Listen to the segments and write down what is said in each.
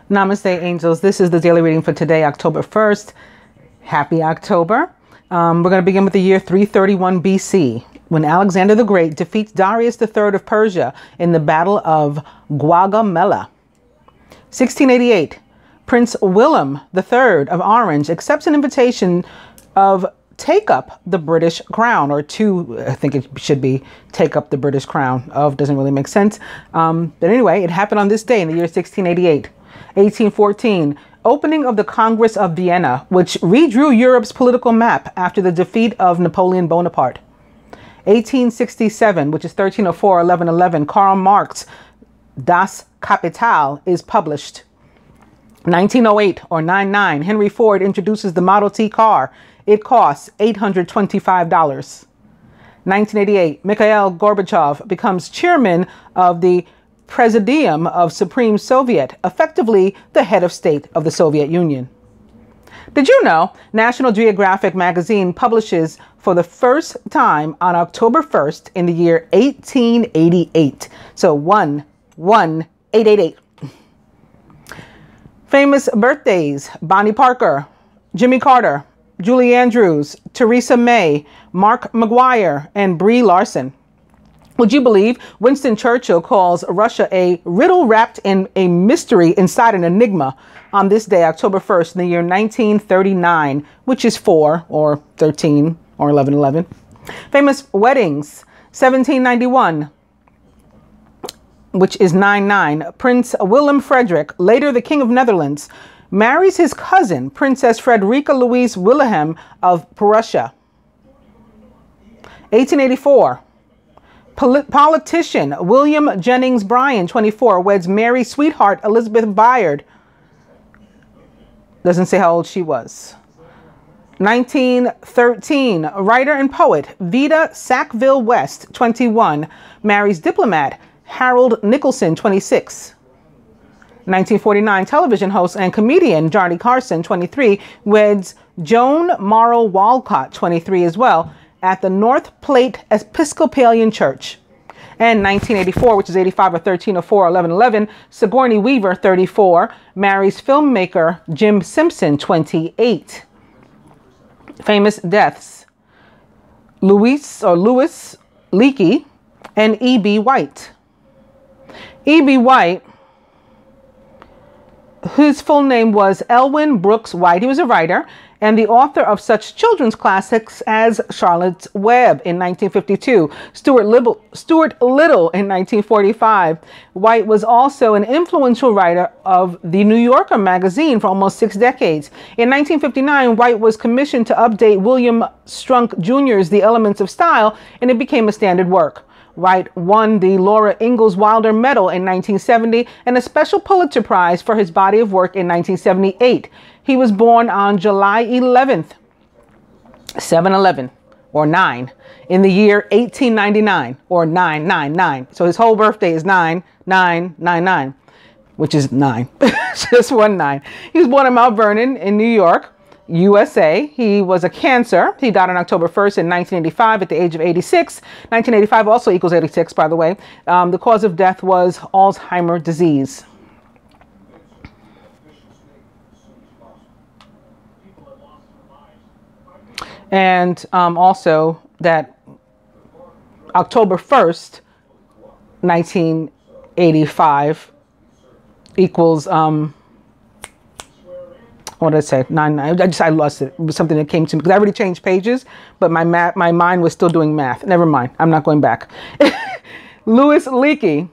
Namaste, angels. This is the daily reading for today, October 1st. Happy October. We're going to begin with the year 331 BC, when Alexander the Great defeats Darius III of Persia in the Battle of Gaugamela. 1688, Prince Willem III of Orange accepts an invitation of take up the British crown, or to, I think it should be take up the British crown. Of doesn't really make sense. But anyway, it happened on this day in the year 1688. 1814, opening of the Congress of Vienna, which redrew Europe's political map after the defeat of Napoleon Bonaparte. 1867, which is 1304, 1111, Karl Marx, Das Kapital is published. 1908 or 99, Henry Ford introduces the Model T car. It costs $825. 1988, Mikhail Gorbachev becomes chairman of the Presidium of Supreme Soviet, effectively the head of state of the Soviet Union. Did you know National Geographic magazine publishes for the first time on October 1st in the year 1888? So 11888. Famous birthdays: Bonnie Parker, Jimmy Carter, Julie Andrews, Theresa May, Mark McGuire, and Brie Larson. Would you believe Winston Churchill calls Russia a riddle wrapped in a mystery inside an enigma on this day, October 1st, in the year 1939, which is 4 or 13 or 1111. Famous weddings: 1791, which is 99. Prince Willem Frederik, later the King of Netherlands, marries his cousin, Princess Frederica Louise Wilhelm of Prussia. 1884. Politician William Jennings Bryan, 24, weds Mary sweetheart Elizabeth Bayard. Doesn't say how old she was. 1913, writer and poet Vita Sackville West, 21, marries diplomat Harold Nicholson, 26. 1949, television host and comedian Johnny Carson, 23, weds Joan Morrow Walcott, 23 as well, at the North Plate Episcopalian Church. And 1984, which is 85 or 1304, 1111, Sigourney Weaver, 34, marries filmmaker Jim Simpson, 28. Famous deaths: Louis Leakey and E.B. White. E.B. White, whose full name was Elwyn Brooks White. He was a writer and the author of such children's classics as Charlotte's Web in 1952, Stuart Little in 1945. White was also an influential writer of the New Yorker magazine for almost 6 decades. In 1959, White was commissioned to update William Strunk Jr.'s The Elements of Style, and it became a standard work. White won the Laura Ingalls Wilder Medal in 1970 and a special Pulitzer Prize for his body of work in 1978. He was born on July 11th, 7/11, or 9, in the year 1899, or 999. So his whole birthday is 9999, which is 9, just 19. He was born in Mount Vernon in New York, USA. He was a Cancer. He died on October 1st in 1985 at the age of 86. 1985 also equals 86, by the way. The cause of death was Alzheimer's disease. And also that October 1st, 1985 equals, what did I say? 99. I lost it. It was something that came to me because I already changed pages, but my mind was still doing math. Never mind. I'm not going back. Louis Leakey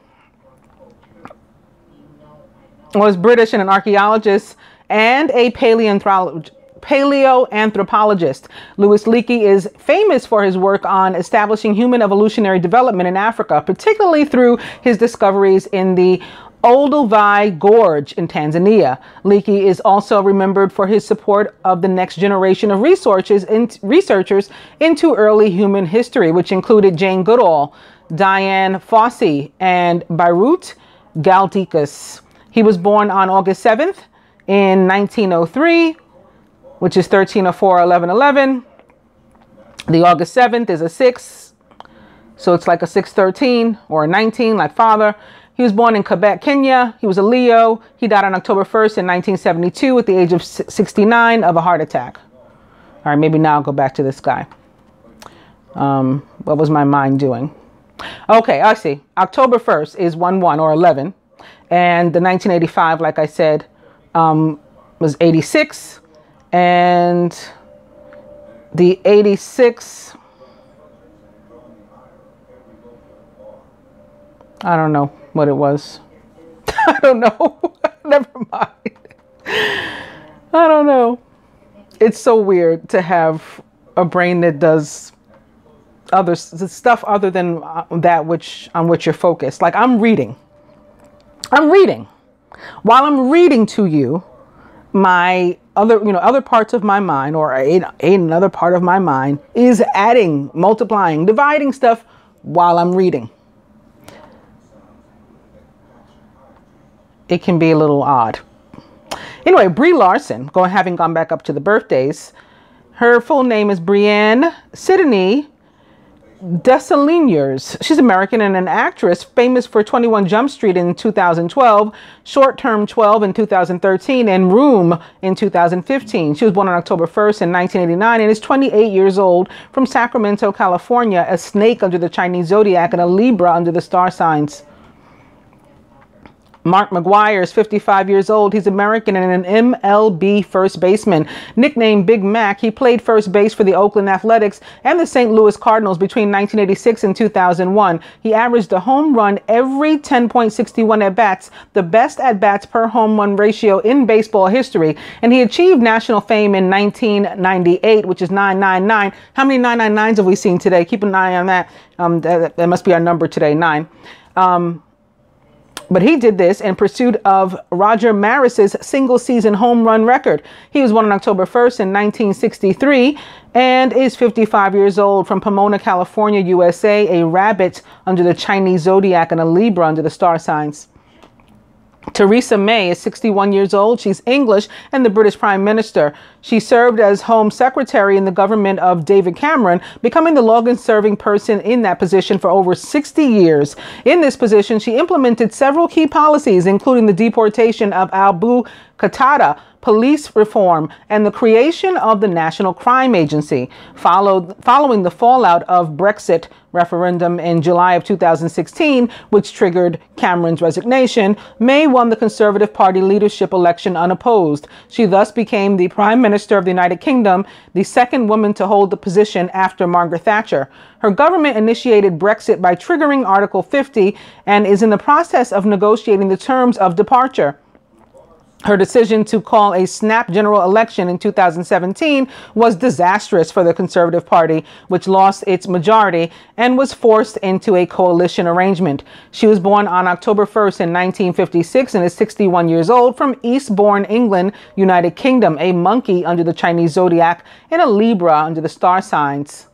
was British and an archaeologist and a paleoanthropologist. Louis Leakey is famous for his work on establishing human evolutionary development in Africa, particularly through his discoveries in the Olduvai Gorge in Tanzania. Leakey is also remembered for his support of the next generation of researchers into early human history, which included Jane Goodall, Diane Fossey, and Beirut Galdikas. He was born on August 7th in 1903, which is 1304, 1111. The August 7th is a 6, so it's like a 613 or a 19, like father. He was born in Quebec, Kenya. He was a Leo. He died on October 1st in 1972 at the age of 69 of a heart attack. All right, maybe now I'll go back to this guy. What was my mind doing? Okay, I see. October 1st is 1-1 or 11. And the 1985, like I said, was 86. And the 86, I don't know what it was. I don't know. Never mind. I don't know. It's so weird to have a brain that does other stuff other than that on which you're focused. Like I'm reading. While I'm reading to you, my other parts of my mind, or another part of my mind is adding, multiplying, dividing stuff while I'm reading. It can be a little odd. Anyway, Brie Larson, having gone back up to the birthdays, her full name is Brianne Sidonie Dessalines. She's American and an actress famous for 21 Jump Street in 2012, Short Term 12 in 2013, and Room in 2015. She was born on October 1st in 1989 and is 28 years old, from Sacramento, California, a snake under the Chinese zodiac and a Libra under the star signs. Mark McGwire is 55 years old. He's American and an MLB first baseman. Nicknamed Big Mac, he played first base for the Oakland Athletics and the St. Louis Cardinals between 1986 and 2001. He averaged a home run every 10.61 at-bats, the best at-bats per home run ratio in baseball history. And he achieved national fame in 1998, which is 999. How many 999s have we seen today? Keep an eye on that. That must be our number today, 9. But he did this in pursuit of Roger Maris's single-season home run record. He was born on October 1st in 1963 and is 55 years old, from Pomona, California, USA, a rabbit under the Chinese zodiac and a Libra under the star signs. Theresa May is 61 years old. She's English and the British Prime Minister. She served as Home Secretary in the government of David Cameron, becoming the longest-serving person in that position for over 60 years. In this position, she implemented several key policies, including the deportation of Abu Qatada, police reform, and the creation of the National Crime Agency. Following the fallout of Brexit referendum in July of 2016, which triggered Cameron's resignation, May won the Conservative Party leadership election unopposed. She thus became the Prime Minister of the United Kingdom, the second woman to hold the position after Margaret Thatcher. Her government initiated Brexit by triggering Article 50 and is in the process of negotiating the terms of departure. Her decision to call a snap general election in 2017 was disastrous for the Conservative Party, which lost its majority and was forced into a coalition arrangement. She was born on October 1st in 1956 and is 61 years old, from Eastbourne, England, United Kingdom, a monkey under the Chinese zodiac and a Libra under the star signs.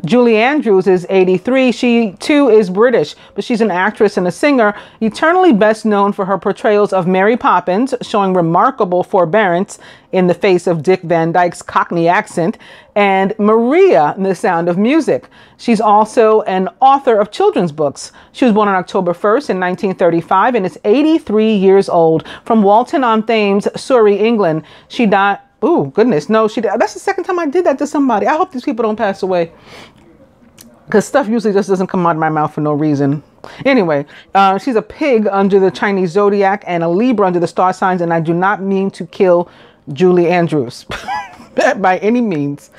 Julie Andrews is 83. She too is British, but she's an actress and a singer, eternally best known for her portrayals of Mary Poppins, showing remarkable forbearance in the face of Dick Van Dyke's Cockney accent, and Maria in The Sound of Music. She's also an author of children's books. She was born on October 1st in 1935 and is 83 years old, from Walton-on-Thames, Surrey, England. She died... Oh, goodness. No, that's the second time I did that to somebody. I hope these people don't pass away, because stuff usually just doesn't come out of my mouth for no reason. Anyway, she's a pig under the Chinese zodiac and a Libra under the star signs, and I do not mean to kill Julie Andrews by any means.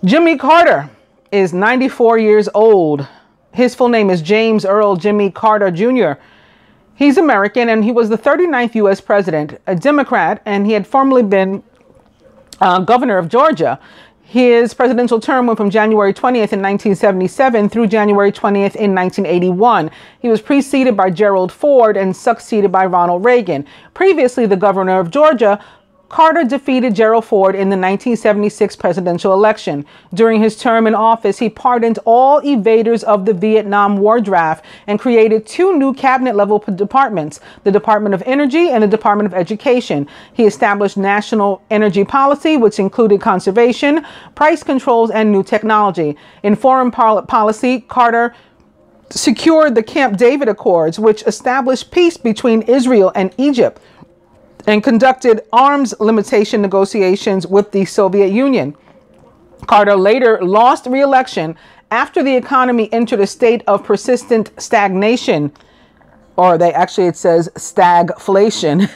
Jimmy Carter is 94 years old. His full name is James Earl Jimmy Carter Jr. He's American, and he was the 39th U.S. president, a Democrat, and he had formerly been governor of Georgia. His presidential term went from January 20th in 1977 through January 20th in 1981. He was preceded by Gerald Ford and succeeded by Ronald Reagan. Previously the governor of Georgia, Carter defeated Gerald Ford in the 1976 presidential election. During his term in office, he pardoned all evaders of the Vietnam War draft and created two new cabinet-level departments, the Department of Energy and the Department of Education. He established national energy policy, which included conservation, price controls, and new technology. In foreign policy, Carter secured the Camp David Accords, which established peace between Israel and Egypt, and conducted arms limitation negotiations with the Soviet Union. Carter later lost re-election after the economy entered a state of persistent stagnation, or it says stagflation,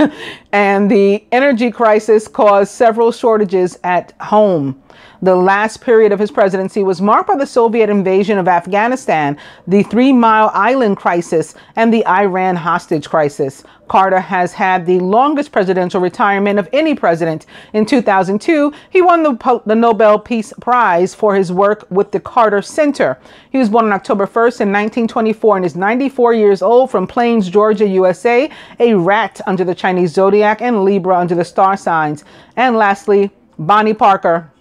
and the energy crisis caused several shortages at home. The last period of his presidency was marked by the Soviet invasion of Afghanistan, the 3 Mile Island crisis, and the Iran hostage crisis. Carter has had the longest presidential retirement of any president. In 2002, he won the Nobel Peace Prize for his work with the Carter Center. He was born on October 1st in 1924 and is 94 years old, from Plains, Georgia, USA, a rat under the Chinese zodiac and Libra under the star signs. And lastly, Bonnie Parker.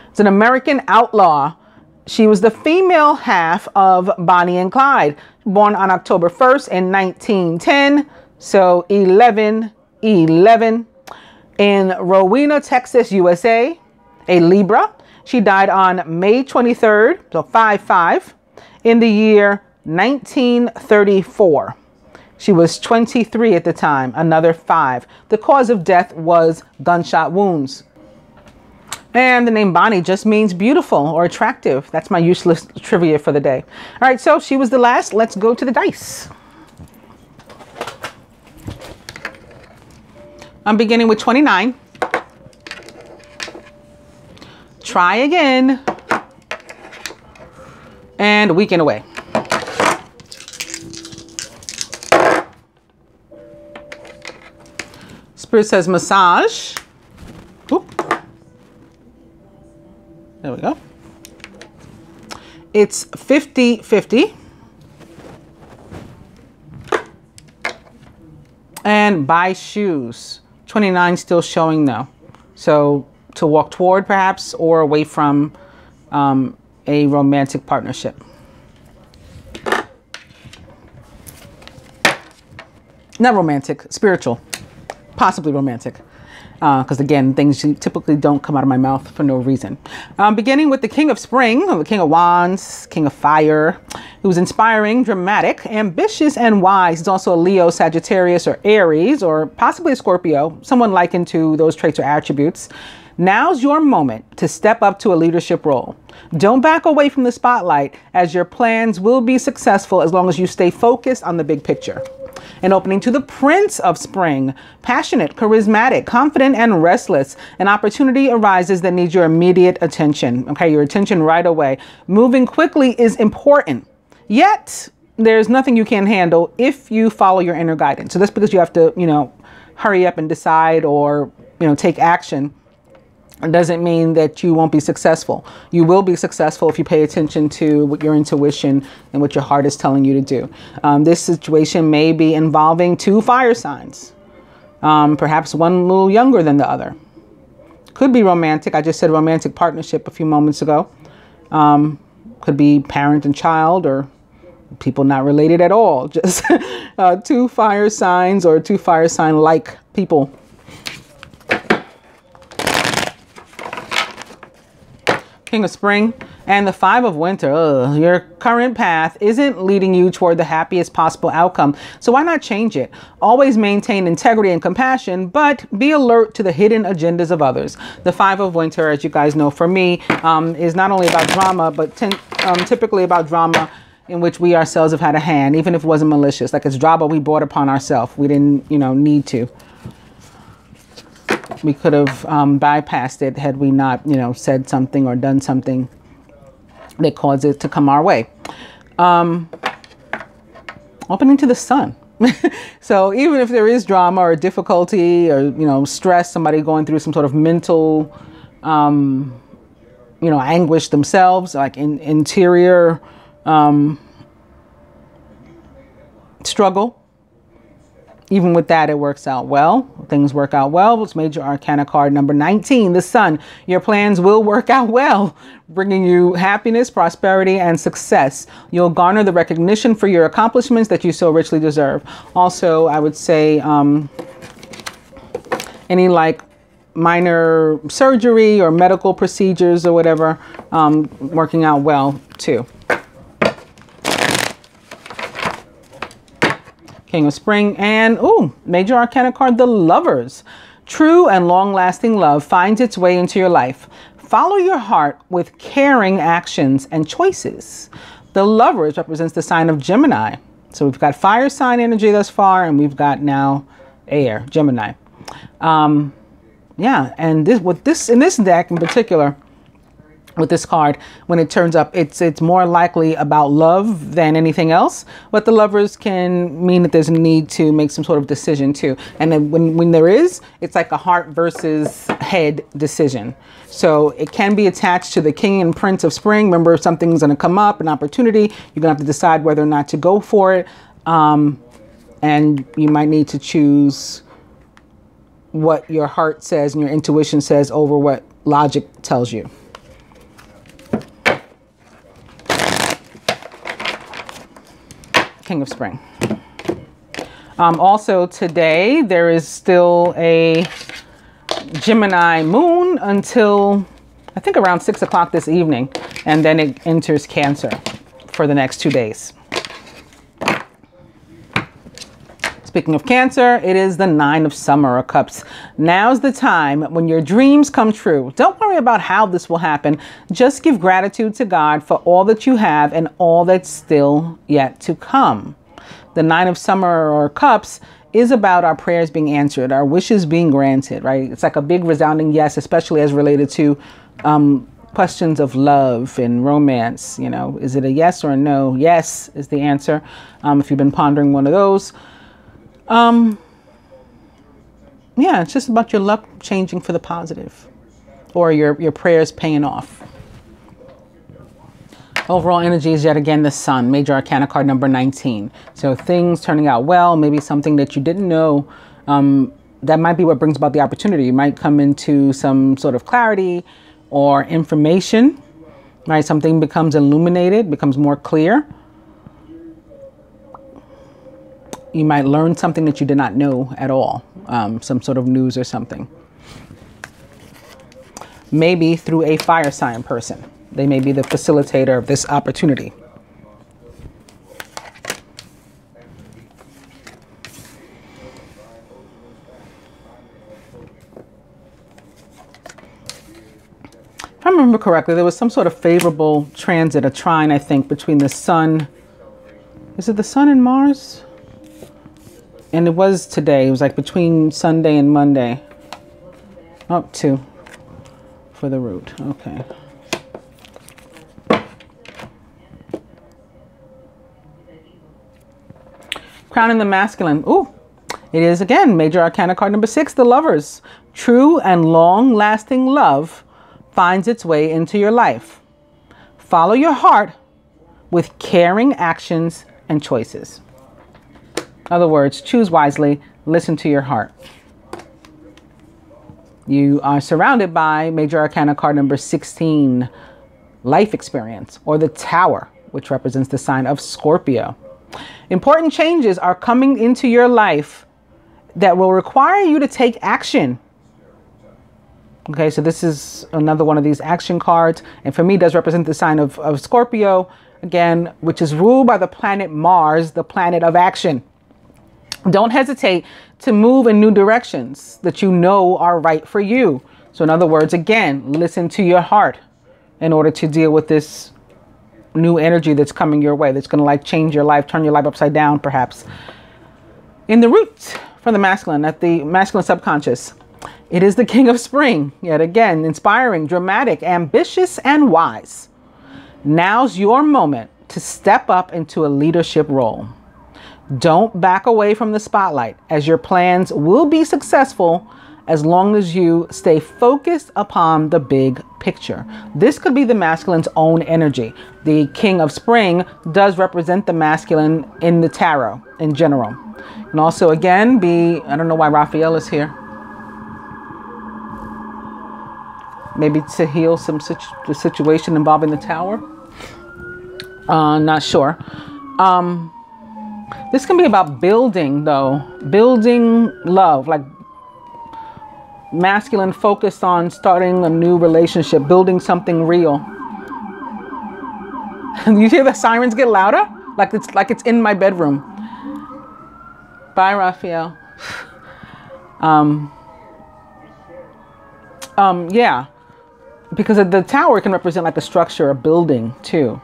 It's an American outlaw. She was the female half of Bonnie and Clyde, born on October 1st in 1910, so 11/11, in Rowena, Texas, USA, a Libra. She died on May 23rd, so 5/5, in the year 1934. She was 23 at the time, another 5. The cause of death was gunshot wounds. And the name Bonnie just means beautiful or attractive. That's my useless trivia for the day. All right, so she was the last. Let's go to the dice. I'm beginning with 29. Try again. And a weekend away. Spirit says massage. Oop. There we go. It's 50-50. And buy shoes. 29 still showing though. So to walk toward perhaps, or away from a romantic partnership. Not romantic, spiritual. Possibly romantic. Because again, things typically don't come out of my mouth for no reason. Beginning with the King of Spring, or the King of Wands, King of Fire, who's inspiring, dramatic, ambitious, and wise. He's also a Leo, Sagittarius, or Aries, or possibly a Scorpio, someone likened to those traits or attributes. Now's your moment to step up to a leadership role. Don't back away from the spotlight, as your plans will be successful as long as you stay focused on the big picture. An opening to the Prince of Spring, passionate, charismatic, confident, and restless. An opportunity arises that needs your immediate attention. Okay, your attention right away. Moving quickly is important, yet there's nothing you can't handle if you follow your inner guidance. So that's because you have to, hurry up and decide, or, take action. It doesn't mean that you won't be successful. You will be successful if you pay attention to what your intuition and what your heart is telling you to do. This situation may be involving 2 fire signs, perhaps one a little younger than the other. Could be romantic. I just said romantic partnership a few moments ago. Could be parent and child, or people not related at all. Just 2 fire signs, or 2 fire sign-like people. King of Spring and the 5 of Winter. Your current path isn't leading you toward the happiest possible outcome, so why not change it? Always maintain integrity and compassion, but be alert to the hidden agendas of others. The 5 of Winter, as you guys know, for me, is not only about drama, but typically about drama in which we ourselves have had a hand, even if it wasn't malicious. Like, it's drama we brought upon ourselves. We didn't, need to. We could have bypassed it had we not, said something or done something that caused it to come our way. Opening to the Sun. So even if there is drama or difficulty or, stress, somebody going through some sort of mental, anguish themselves, like interior struggle. Even with that, it works out well. Things work out well. It's Major Arcana card number 19, the Sun. Your plans will work out well, bringing you happiness, prosperity, and success. You'll garner the recognition for your accomplishments that you so richly deserve. Also, I would say any minor surgery or medical procedures or whatever, working out well too. King of Spring. And, Major Arcana card, the Lovers. True and long-lasting love finds its way into your life. Follow your heart with caring actions and choices. The Lovers represents the sign of Gemini. So we've got fire sign energy thus far, and we've got now air, Gemini. Yeah, and in this deck in particular, with this card, when it turns up, it's more likely about love than anything else. But the Lovers can mean that there's a need to make some sort of decision too. And then when there is, it's like a heart versus head decision. So it can be attached to the King and Prince of Spring. Remember, if something's going to come up, an opportunity, you're going to have to decide whether or not to go for it. And you might need to choose what your heart says and your intuition says over what logic tells you. King of Spring. Also today, there is still a Gemini moon until I think around 6 o'clock this evening. And then it enters Cancer for the next 2 days. Speaking of Cancer, it is the 9 of Summer of Cups. Now's the time when your dreams come true. Don't worry about how this will happen. Just give gratitude to God for all that you have and all that's still yet to come. The 9 of Summer or Cups is about our prayers being answered, our wishes being granted, right? It's like a big resounding yes, especially as related to questions of love and romance. You know, is it a yes or a no? Yes is the answer. If you've been pondering one of those. Yeah, it's just about your luck changing for the positive, or your prayers paying off. Overall energy is yet again the Sun, Major Arcana card number 19. So things turning out well, maybe something that you didn't know, that might be what brings about the opportunity. You might come into some sort of clarity or information, right? Something becomes illuminated, becomes more clear. You might learn something that you did not know at all, some sort of news or something. Maybe through a fire sign person. They may be the facilitator of this opportunity. If I remember correctly, there was some sort of favorable transit, a trine, I think, between the Sun. Is it the Sun and Mars? And it was today. It was like between Sunday and Monday. Up to for the root. Okay. Crowning the masculine. Ooh, it is again Major Arcana card number 6, the Lovers. True and long-lasting love finds its way into your life. Follow your heart with caring actions and choices. In other words, choose wisely, listen to your heart. You are surrounded by Major Arcana card number 16, life experience, or the Tower, which represents the sign of Scorpio. Important changes are coming into your life that will require you to take action. Okay, so this is another one of these action cards. And for me, does represent the sign of Scorpio, again, which is ruled by the planet Mars, the planet of action. Don't hesitate to move in new directions that you know are right for you. So in other words, again, listen to your heart in order to deal with this new energy that's coming your way, that's going to like change your life, turn your life upside down, perhaps. In the root for the masculine, at the masculine subconscious, it is the King of Spring. Yet again, inspiring, dramatic, ambitious, and wise. Now's your moment to step up into a leadership role. Don't back away from the spotlight, as your plans will be successful as long as you stay focused upon the big picture. This could be the masculine's own energy. The King of Spring does represent the masculine in the tarot in general. And also, again, I don't know why Raphael is here. Maybe to heal the situation involving the Tower. Not sure. This can be about building, though. Building love, like masculine focused on starting a new relationship, building something real. You hear the sirens get louder? Like it's in my bedroom. Bye, Raphael. Yeah, because the tower can represent like a structure, a building too.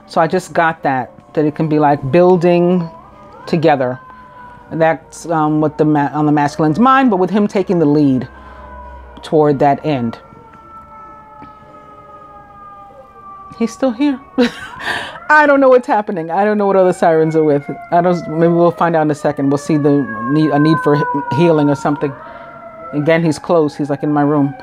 So I just got that it can be like building together. And that's what on the masculine's mind, but with him taking the lead toward that end. He's still here. I don't know what's happening. I don't know what other sirens are with. Maybe we'll find out in a second. We'll see a need for healing or something. Again, he's close. He's like in my room.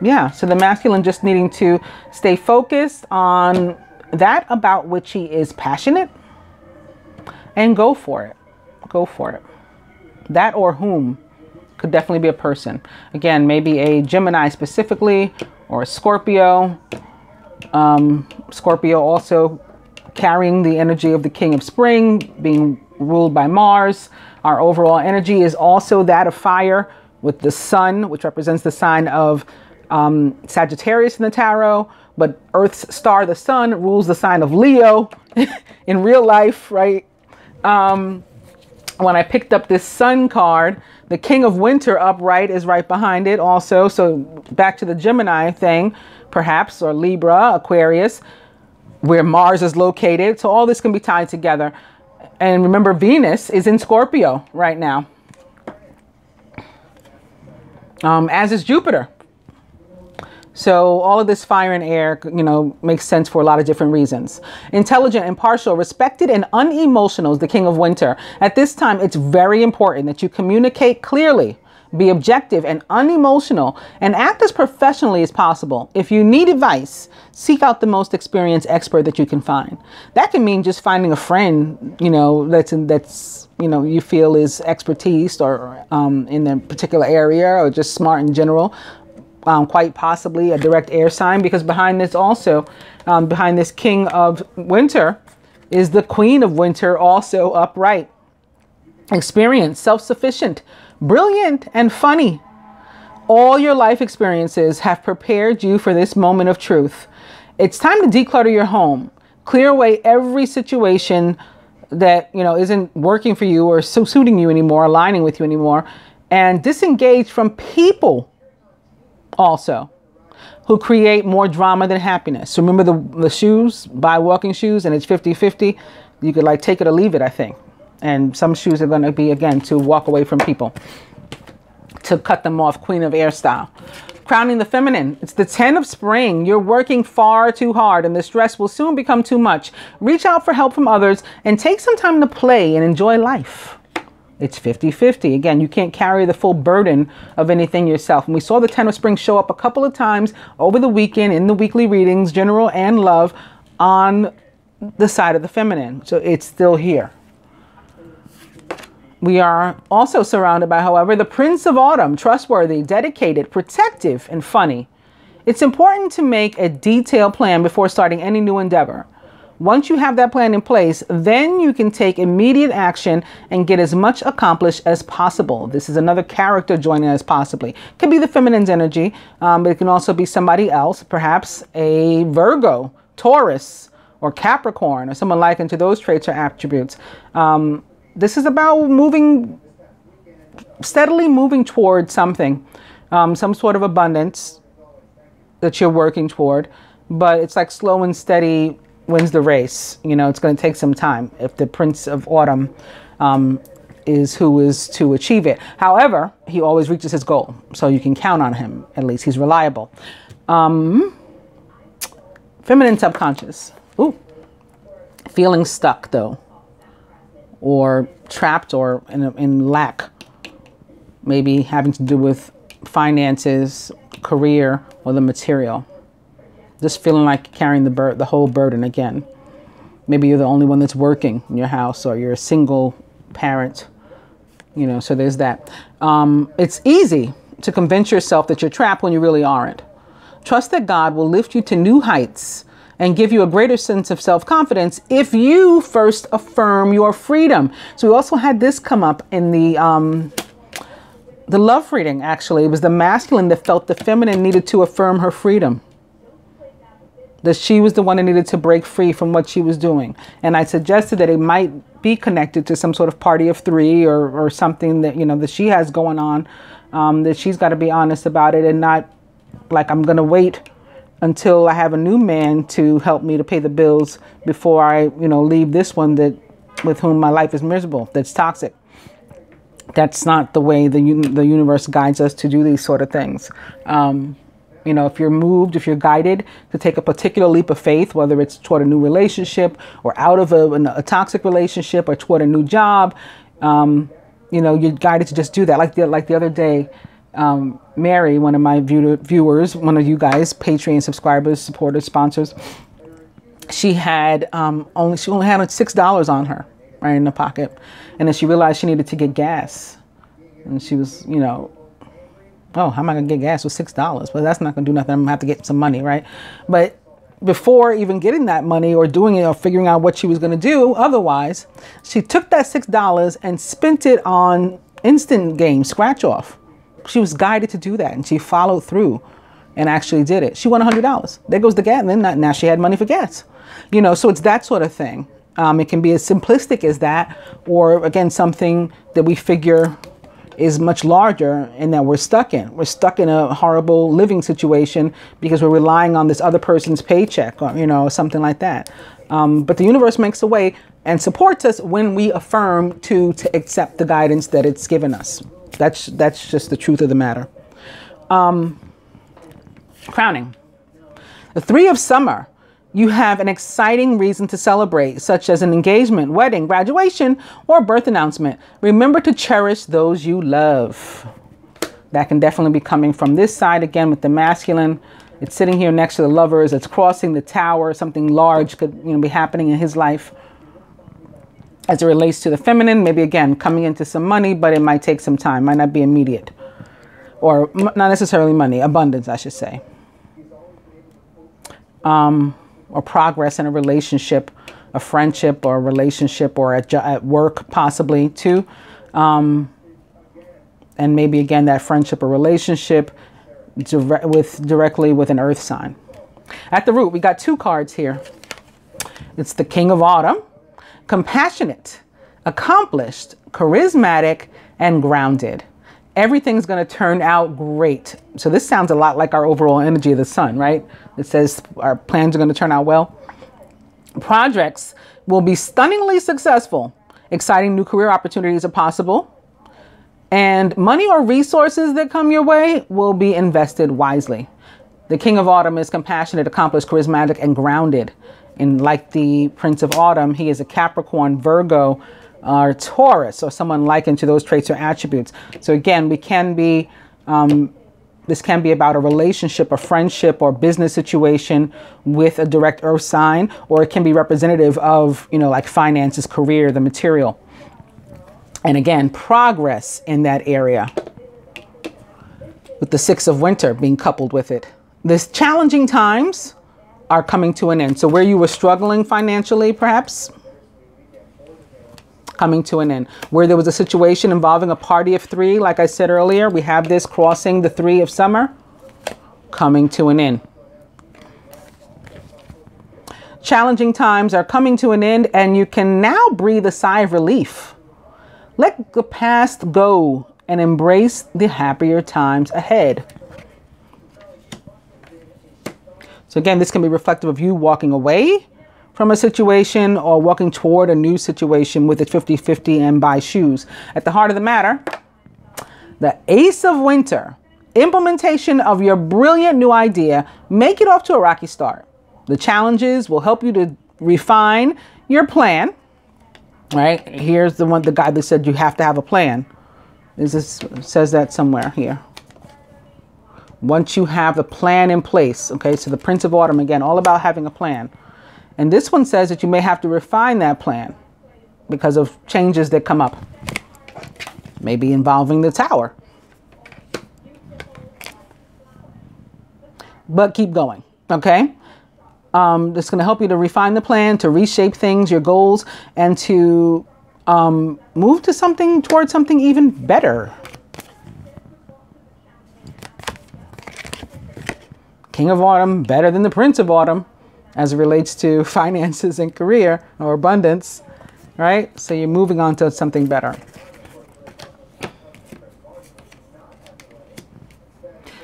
Yeah, so the masculine just needing to stay focused on that about which he is passionate and go for it. Go for it. That or whom could definitely be a person. Again, maybe a Gemini specifically or a Scorpio. Scorpio also carrying the energy of the king of spring, being ruled by Mars. Our overall energy is also that of fire with the sun, which represents the sign of Sagittarius in the tarot. But Earth's star, the sun, rules the sign of Leo in real life, right? When I picked up this sun card, the king of winter upright is right behind it also. So back to the Gemini thing, perhaps, or Libra, Aquarius, where Mars is located. So all this can be tied together. And remember, Venus is in Scorpio right now, as is Jupiter. So all of this fire and air, makes sense for a lot of different reasons. Intelligent, impartial, respected, and unemotional is the king of winter. At this time, it's very important that you communicate clearly, be objective and unemotional, and act as professionally as possible. If you need advice, seek out the most experienced expert that you can find. That can mean just finding a friend, that's you feel is expertise or in a particular area, or just smart in general. Quite possibly a direct air sign, because behind this also, behind this king of winter is the queen of winter, also upright. Experienced, self-sufficient, brilliant, and funny. All your life experiences have prepared you for this moment of truth. It's time to declutter your home. Clear away every situation that, isn't working for you or suiting you anymore, aligning with you anymore, and disengage from people also who create more drama than happiness. So remember the shoes, buy walking shoes, and it's 50-50. You could like take it or leave it, I think. And some shoes are going to be, again, to walk away from people, to cut them off, Queen of Air style. Crowning the feminine. It's the 10 of spring. You're working far too hard and the stress will soon become too much. Reach out for help from others and take some time to play and enjoy life. It's 50-50. Again, you can't carry the full burden of anything yourself. And we saw the 10 of spring show up a couple of times over the weekend in the weekly readings, general and love, on the side of the feminine. So it's still here. We are also surrounded by, however, the Prince of Autumn, trustworthy, dedicated, protective, and funny. It's important to make a detailed plan before starting any new endeavor. Once you have that plan in place, then you can take immediate action and get as much accomplished as possible. This is another character joining us possibly. Could be the feminine's energy, but it can also be somebody else, perhaps a Virgo, Taurus, or Capricorn, or someone likened to those traits or attributes. This is about steadily moving toward something, some sort of abundance that you're working toward, but it's like slow and steady wins the race. It's going to take some time if the Prince of Autumn is who is to achieve it. However, he always reaches his goal, so you can count on him. At least he's reliable. Feminine subconscious. Ooh. Feeling stuck though, or trapped, or in lack. Maybe having to do with finances, career, or the material. Just feeling like carrying the whole burden again. Maybe you're the only one that's working in your house, or you're a single parent, so there's that. It's easy to convince yourself that you're trapped when you really aren't. Trust that God will lift you to new heights and give you a greater sense of self-confidence if you first affirm your freedom. So we also had this come up in the love reading, actually. It was the masculine that felt the feminine needed to affirm her freedom. that she was the one that needed to break free from what she was doing. And I suggested that it might be connected to some sort of party of three or something that, you know, that she has going on, that she's got to be honest about it and not like, I'm going to wait until I have a new man to help me to pay the bills before I, you know, leave this one that with whom my life is miserable, that's toxic. That's not the way the universe guides us to do these sort of things. You know, if you're moved, if you're guided to take a particular leap of faith, whether it's toward a new relationship or out of a toxic relationship or toward a new job, you know, you're guided to just do that. Like the other day, Mary, one of my viewers, one of you guys, Patreon subscribers, supporters, sponsors, she had only had $6 on her right in the pocket, and then she realized she needed to get gas, and she was, you know, oh, how am I gonna get gas with $6? Well, that's not gonna do nothing. I'm gonna have to get some money, right? But before even getting that money or doing it or figuring out what she was gonna do otherwise, she took that $6 and spent it on instant game, scratch off. She was guided to do that, and she followed through and actually did it. She won $100. There goes the gas, and then now she had money for gas. You know, so it's that sort of thing. It can be as simplistic as that, or again, something that we figure is much larger and that we're stuck in. We're stuck in a horrible living situation because we're relying on this other person's paycheck or, you know, something like that. But the universe makes a way and supports us when we affirm to accept the guidance that it's given us. That's just the truth of the matter. Crowning. The Three of Summer. You have an exciting reason to celebrate, such as an engagement, wedding, graduation, or birth announcement. Remember to cherish those you love. That can definitely be coming from this side again with the masculine. It's sitting here next to the Lovers. It's crossing the tower. Something large could, you know, be happening in his life. As it relates to the feminine, maybe again coming into some money, but it might take some time. Might not be immediate, or not necessarily money, abundance, I should say. Or progress in a relationship, a friendship or a relationship, or at work possibly too. And maybe again, that friendship or relationship directly with an earth sign. At the root, we got two cards here. It's the King of Autumn, compassionate, accomplished, charismatic, and grounded. Everything's going to turn out great. So this sounds a lot like our overall energy of the sun, right? It says our plans are going to turn out well. Projects will be stunningly successful. Exciting new career opportunities are possible. And money or resources that come your way will be invested wisely. The King of Autumn is compassionate, accomplished, charismatic, and grounded. And like the Prince of Autumn, he is a Capricorn, Virgo, or Taurus, or someone likened to those traits or attributes. So again, we can be, this can be about a relationship, a friendship, or business situation with a direct earth sign, or it can be representative of, you know, like finances, career, the material. And again, progress in that area with the Six of Winter being coupled with it. This challenging times are coming to an end. So where you were struggling financially, perhaps, coming to an end. Where there was a situation involving a party of three, like I said earlier, we have this crossing the Three of Summer, coming to an end. Challenging times are coming to an end, and you can now breathe a sigh of relief. Let the past go and embrace the happier times ahead. So again, this can be reflective of you walking away from a situation or walking toward a new situation with a 50-50 and buy shoes. At the heart of the matter, the Ace of Winter, implementation of your brilliant new idea, make it off to a rocky start. The challenges will help you to refine your plan, right? Here's the guy that said you have to have a plan. This says that somewhere here. Once you have the plan in place, okay? So the Prince of Autumn, again, all about having a plan. And this one says that you may have to refine that plan because of changes that come up, maybe involving the Tower. But keep going, okay? It's going to help you to refine the plan, to reshape things, your goals, and to move to something, towards something even better. King of Autumn, better than the Prince of Autumn. as it relates to finances and career or abundance, right? So you're moving on to something better.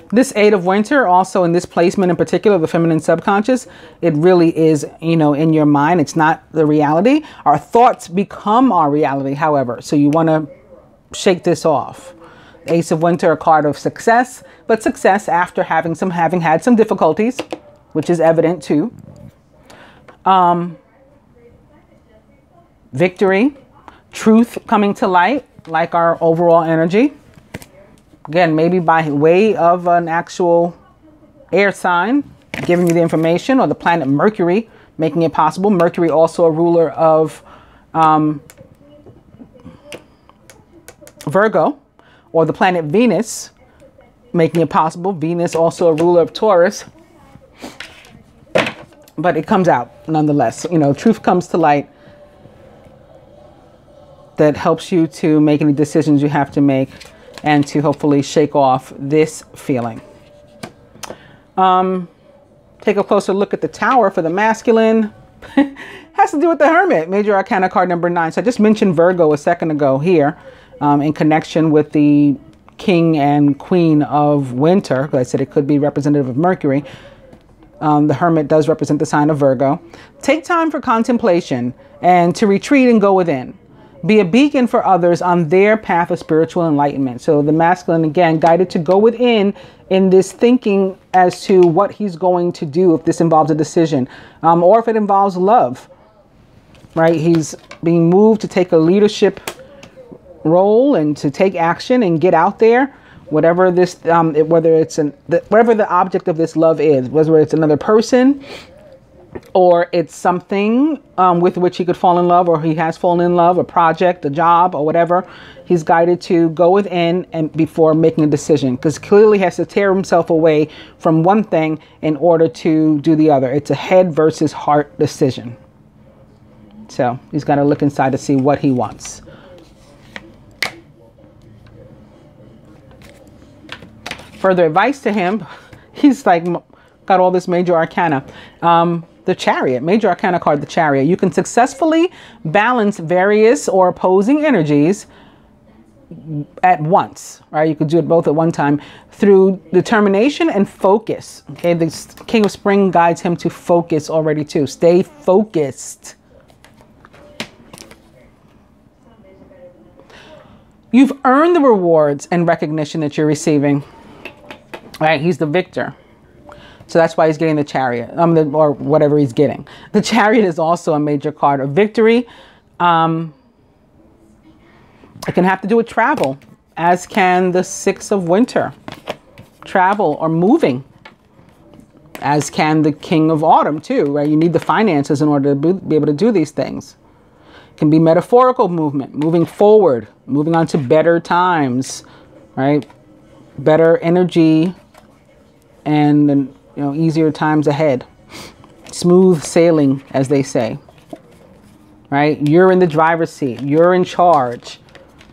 This Eight of Winter, also in this placement in particular, the feminine subconscious, it really is, you know, in your mind. It's not the reality. Our thoughts become our reality, however. So you want to shake this off. Ace of Winter, a card of success, but success after having had some difficulties, which is evident too. Victory, truth coming to light, like our overall energy. Again, maybe by way of an actual air sign giving you the information, or the planet Mercury making it possible. Mercury also a ruler of Virgo, or the planet Venus making it possible. Venus also a ruler of Taurus. But it comes out nonetheless. You know, truth comes to light that helps you to make any decisions you have to make, and to hopefully shake off this feeling. Take a closer look at the Tower for the masculine. Has to do with the Hermit, Major Arcana card number 9. So I just mentioned Virgo a second ago here in connection with the King and Queen of Winter, because I said it could be representative of Mercury. The Hermit does represent the sign of Virgo. Take time for contemplation and to retreat and go within. Be a beacon for others on their path of spiritual enlightenment. So the masculine, again, guided to go within in this thinking as to what he's going to do if this involves a decision, or if it involves love, right? He's being moved to take a leadership role and to take action and get out there. Whatever this, whether whatever the object of this love is, whether it's another person, or it's something with which he could fall in love, or he has fallen in love, a project, a job, or whatever. He's guided to go within and before making a decision, because clearly he has to tear himself away from one thing in order to do the other. It's a head versus heart decision. So he's got to look inside to see what he wants. Further advice to him, he's like got all this Major Arcana. The Chariot, Major Arcana card, the Chariot. You can successfully balance various or opposing energies at once, right? You could do it both at one time through determination and focus. Okay, the King of Spring guides him to focus already too. Stay focused. You've earned the rewards and recognition that you're receiving. Right, he's the victor. So that's why he's getting the Chariot, or whatever he's getting. The Chariot is also a major card of victory. It can have to do with travel, as can the Six of Winter. Travel or moving, as can the King of Autumn too, right? You need the finances in order to be able to do these things. It can be metaphorical movement, moving forward, moving on to better times, right? Better energy and easier times ahead. Smooth sailing, as they say, right? You're in the driver's seat. You're in charge.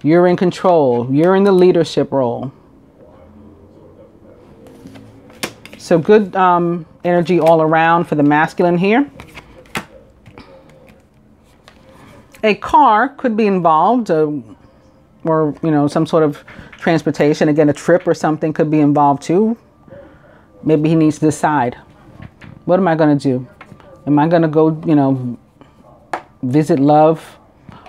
You're in control. You're in the leadership role. So good energy all around for the masculine here. A car could be involved, or, some sort of transportation. Again, a trip or something could be involved too. Maybe he needs to decide, what am I going to do? Am I going to go, visit love?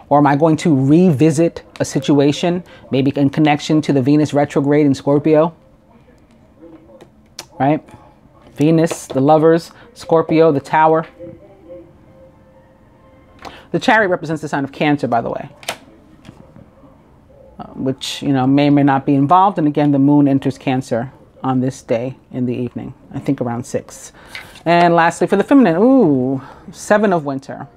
Or am I going to revisit a situation, maybe in connection to the Venus retrograde in Scorpio? Right? Venus, the lovers, Scorpio, the Tower. The Chariot represents the sign of Cancer, by the way. Which, may or may not be involved. And again, the moon enters Cancer on this day in the evening, I think around 6. And lastly, for the feminine, Seven of Winter.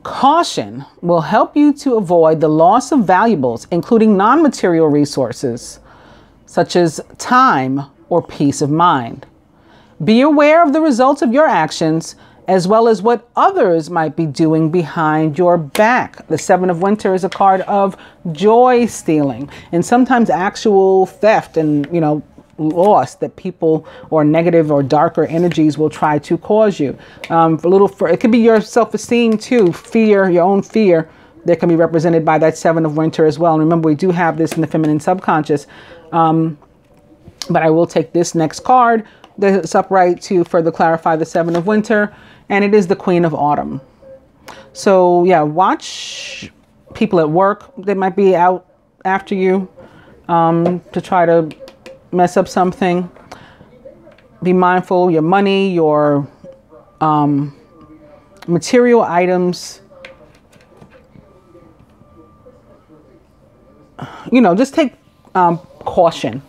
Caution will help you to avoid the loss of valuables, including non-material resources, such as time or peace of mind. Be aware of the results of your actions, as well as what others might be doing behind your back. The Seven of Winter is a card of joy stealing, and sometimes actual theft and, lost that people or negative or darker energies will try to cause you. It could be your self-esteem too, fear, your own fear that can be represented by that Seven of Winter as well. And remember, we do have this in the feminine subconscious. But I will take this next card that's upright to further clarify the Seven of Winter. And it is the Queen of Autumn. So yeah, watch people at work that might be out after you to try to mess up something. Be mindful, your money, your material items. You know, just take caution.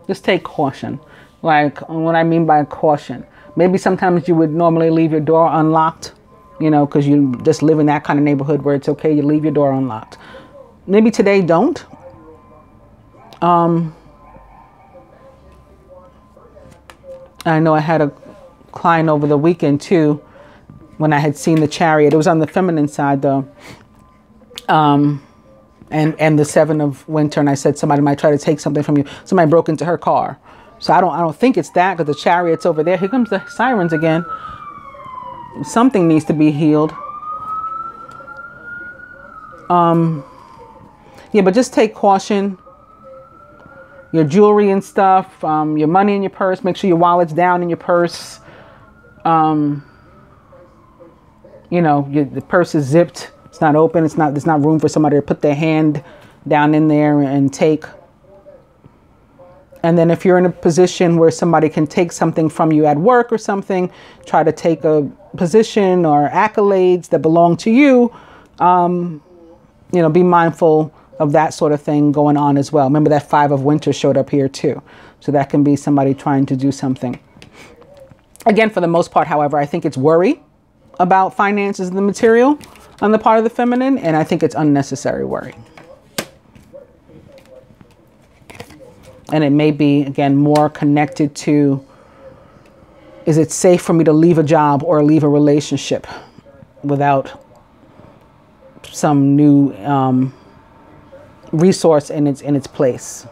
Just take caution. Like, what I mean by caution. Maybe sometimes you would normally leave your door unlocked, you know, because you just live in that kind of neighborhood where it's okay, you leave your door unlocked. Maybe today don't. I know I had a client over the weekend too, when I had seen the Chariot. It was on the feminine side though. And the Seven of Winter, and I said somebody might try to take something from you. Somebody broke into her car. So I don't think it's that, because the Chariot's over there. Here comes the sirens again. Something needs to be healed. Yeah, but just take caution. Your jewelry and stuff, your money in your purse. Make sure your wallet's down in your purse. You know, the purse is zipped. It's not open. There's not room for somebody to put their hand down in there and take. And then if you're in a position where somebody can take something from you at work or something, try to take a position or accolades that belong to you, you know, be mindful of that sort of thing going on as well. Remember that Five of Winter showed up here too. So that can be somebody trying to do something. Again, for the most part, however, I think it's worry about finances and the material on the part of the feminine. And I think it's unnecessary worry. And it may be, again, more connected to, is it safe for me to leave a job or leave a relationship without some new resource in its place?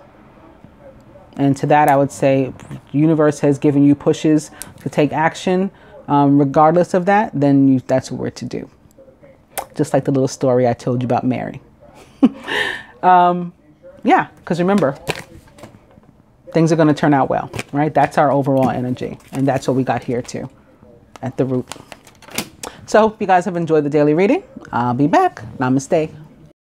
And to that, I would say, the universe has given you pushes to take action. Regardless of that, then that's what we're to do. Just like the little story I told you about Mary. Yeah, because remember, things are going to turn out well, right? That's our overall energy. And that's what we got here too, at the root. So hope you guys have enjoyed the daily reading. I'll be back. Namaste.